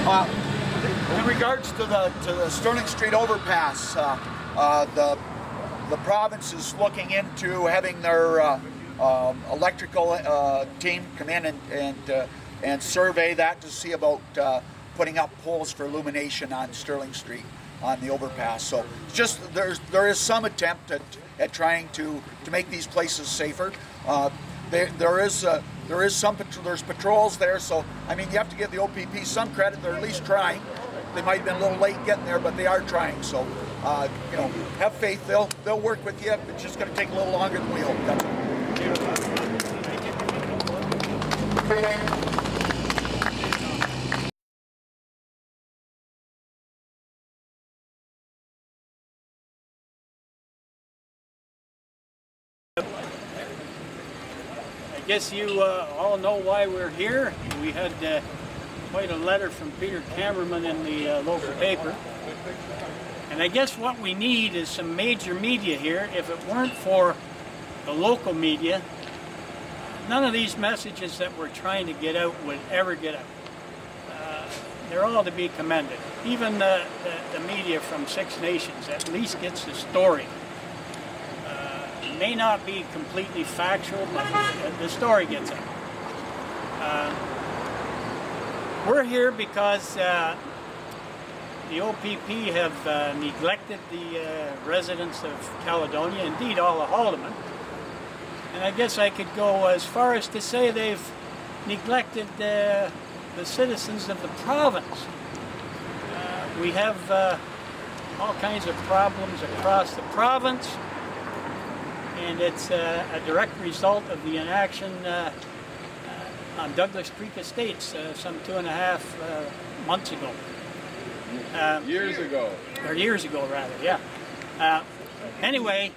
In regards to the Sterling Street overpass, the province is looking into having their electrical team come in and survey that to see about putting up poles for illumination on Sterling Street on the overpass. So just there is some attempt at trying to make these places safer. There's patrols there, so I mean you have to give the OPP some credit. They're at least trying. They might have been a little late getting there, but they are trying. So you know, have faith. They'll work with you. It's just going to take a little longer than we hope. That's all. I guess you all know why we're here. We had quite a letter from Peter Cameraman in the local paper. And I guess what we need is some major media here. If it weren't for the local media, none of these messages that we're trying to get out would ever get out. They're all to be commended. Even the media from Six Nations at least gets the story. It may not be completely factual, but the story gets out. We're here because the OPP have neglected the residents of Caledonia, indeed all of Haldeman. And I guess I could go as far as to say they've neglected the citizens of the province. We have all kinds of problems across the province, and it's a direct result of the inaction on Douglas Creek Estates some 2.5 months ago. Years ago. Or years ago, rather, yeah. Anyway,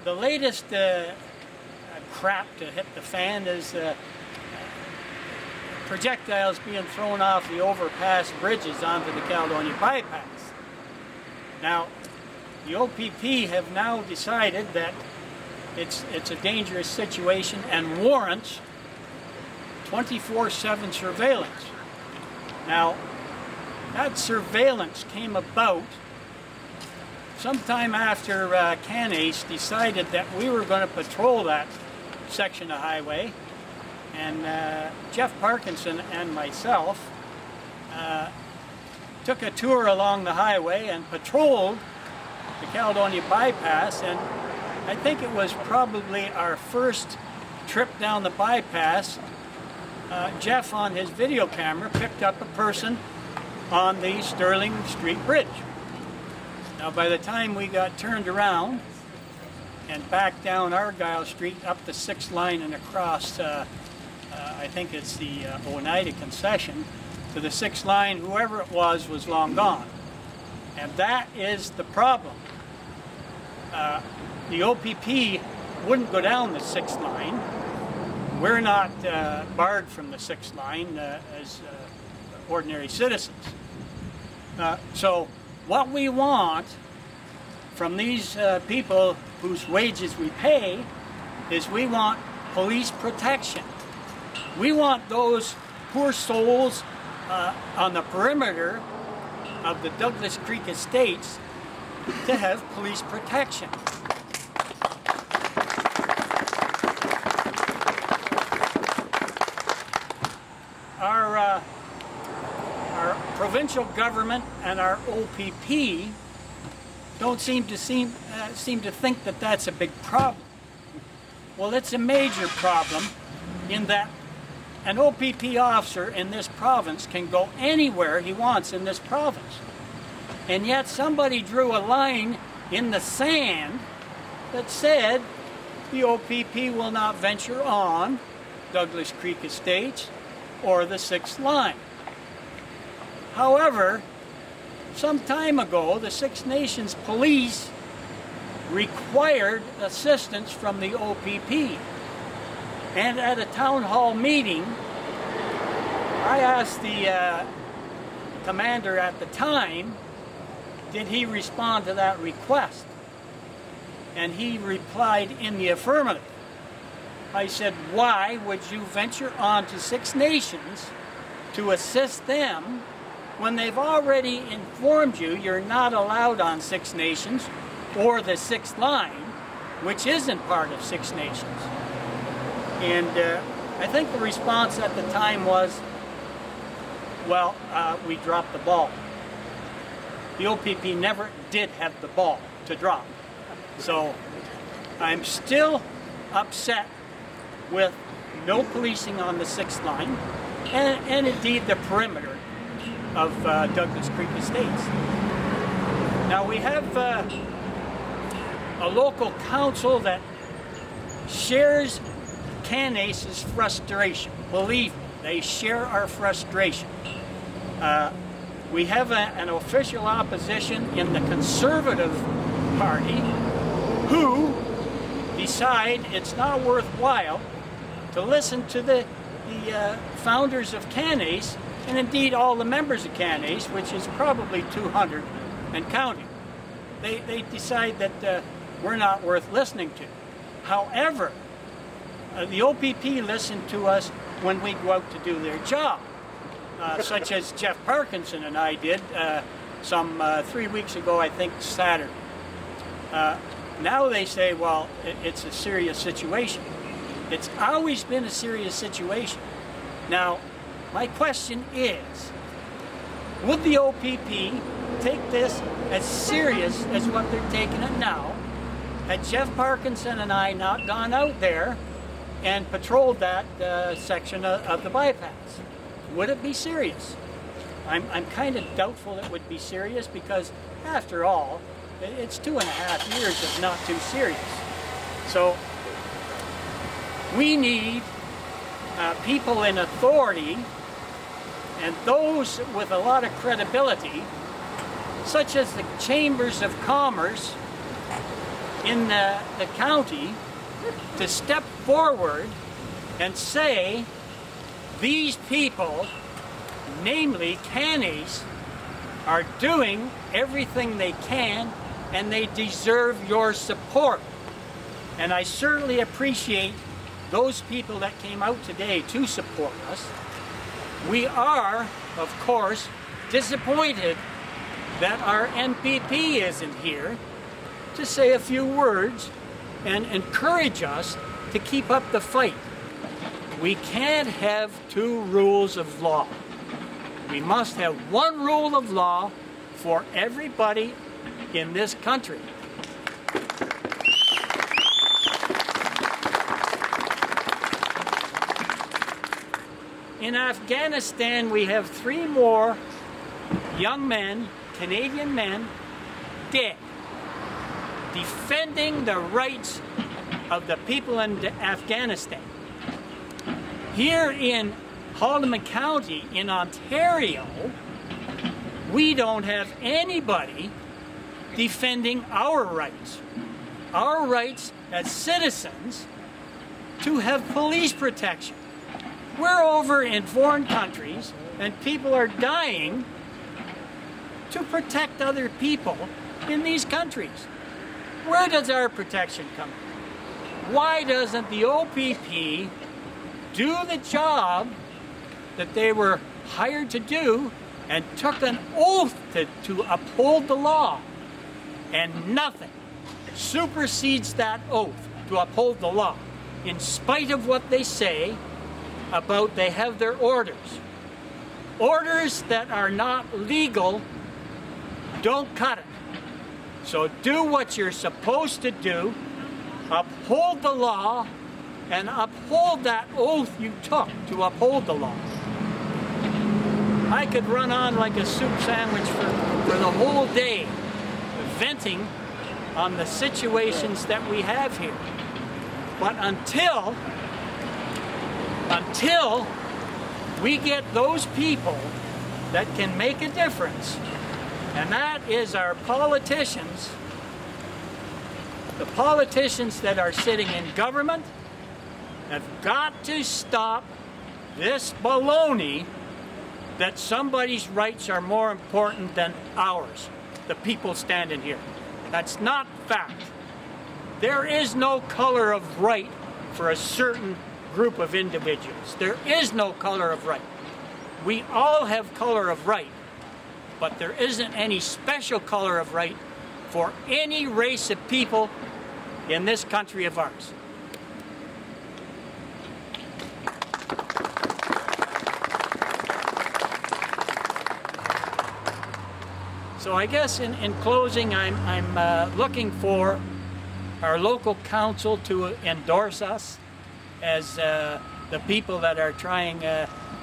the latest crap to hit the fan is projectiles being thrown off the overpass bridges onto the Caledonia bypass. Now, the OPP have now decided that it's a dangerous situation and warrants 24/7 surveillance. Now, that surveillance came about sometime after CANACE decided that we were going to patrol that section of highway, and Jeff Parkinson and myself took a tour along the highway and patrolled the Caledonia bypass, and I think it was probably our first trip down the bypass. Jeff on his video camera picked up a person on the Sterling Street Bridge. Now by the time we got turned around and back down Argyle Street up the 6th line and across, I think it's the Oneida concession, to the 6th line, whoever it was long gone. And that is the problem. The OPP wouldn't go down the 6th line. We're not barred from the 6th line as ordinary citizens. So what we want from these people whose wages we pay is we want police protection. We want those poor souls on the perimeter of the Douglas Creek Estates to have police protection. Our provincial government and our OPP don't seem to think that that's a big problem. Well, it's a major problem in that an OPP officer in this province can go anywhere he wants in this province. And yet somebody drew a line in the sand that said the OPP will not venture on Douglas Creek Estates or the 6th line. However, some time ago, the Six Nations police required assistance from the OPP. And at a town hall meeting, I asked the commander at the time, did he respond to that request? And he replied in the affirmative. I said, why would you venture on to Six Nations to assist them when they've already informed you you're not allowed on Six Nations or the Sixth Line, which isn't part of Six Nations. And I think the response at the time was, well, we dropped the ball. The OPP never did have the ball to drop. So I'm still upset with no policing on the Sixth Line and indeed the perimeter of Douglas Creek Estates. Now we have a local council that shares CANACE's frustration. Believe me, they share our frustration. We have an official opposition in the Conservative Party who decide it's not worthwhile to listen to the founders of CANACE, and indeed all the members of CANACE, which is probably 200 and counting. They decide that we're not worth listening to. However, the OPP listen to us when we go out to do their job, such as Jeff Parkinson and I did some 3 weeks ago, I think Saturday. Now they say, well, it's a serious situation. It's always been a serious situation. Now, my question is, would the OPP take this as serious as what they're taking it now, had Jeff Parkinson and I not gone out there and patrolled that section of the bypass? Would it be serious? I'm kind of doubtful it would be serious because, after all, it's 2.5 years of not too serious. So we need people in authority and those with a lot of credibility, such as the chambers of commerce in the county, to step forward and say these people, namely CANACE, are doing everything they can and they deserve your support. And I certainly appreciate those people that came out today to support us. We are, of course, disappointed that our MPP isn't here to say a few words and encourage us to keep up the fight. We can't have two rules of law. We must have one rule of law for everybody in this country. In Afghanistan, we have 3 more young men, Canadian men, dead, defending the rights of the people in Afghanistan. Here in Haldimand County in Ontario, we don't have anybody defending our rights as citizens to have police protection. We're over in foreign countries and people are dying to protect other people in these countries. Where does our protection come in? Why doesn't the OPP do the job that they were hired to do and took an oath to uphold the law? And nothing supersedes that oath to uphold the law, in spite of what they say about they have their orders. Orders that are not legal don't cut it. So do what you're supposed to do, uphold the law, and uphold that oath you took to uphold the law. I could run on like a soup sandwich for the whole day, venting on the situations that we have here. But until we get those people that can make a difference, and that is our politicians, the politicians that are sitting in government, have got to stop this baloney that somebody's rights are more important than ours, the people standing here. That's not fact. There is no color of right for a certain group of individuals. There is no color of right. We all have color of right, but there isn't any special color of right for any race of people in this country of ours. So I guess in closing, I'm looking for our local council to endorse us as the people that are trying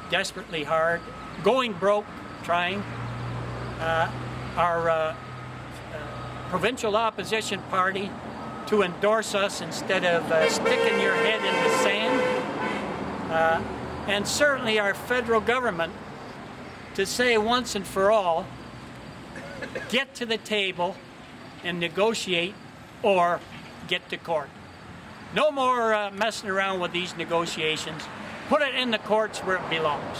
desperately hard, going broke trying. Our provincial opposition party to endorse us instead of sticking your head in the sand. And certainly our federal government to say once and for all, get to the table and negotiate or get to court. No more messing around with these negotiations. Put it in the courts where it belongs.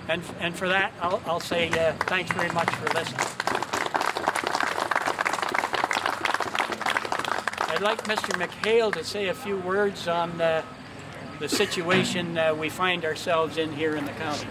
And for that, I'll say thanks very much for listening. I'd like Mr. McHale to say a few words on the situation we find ourselves in here in the county.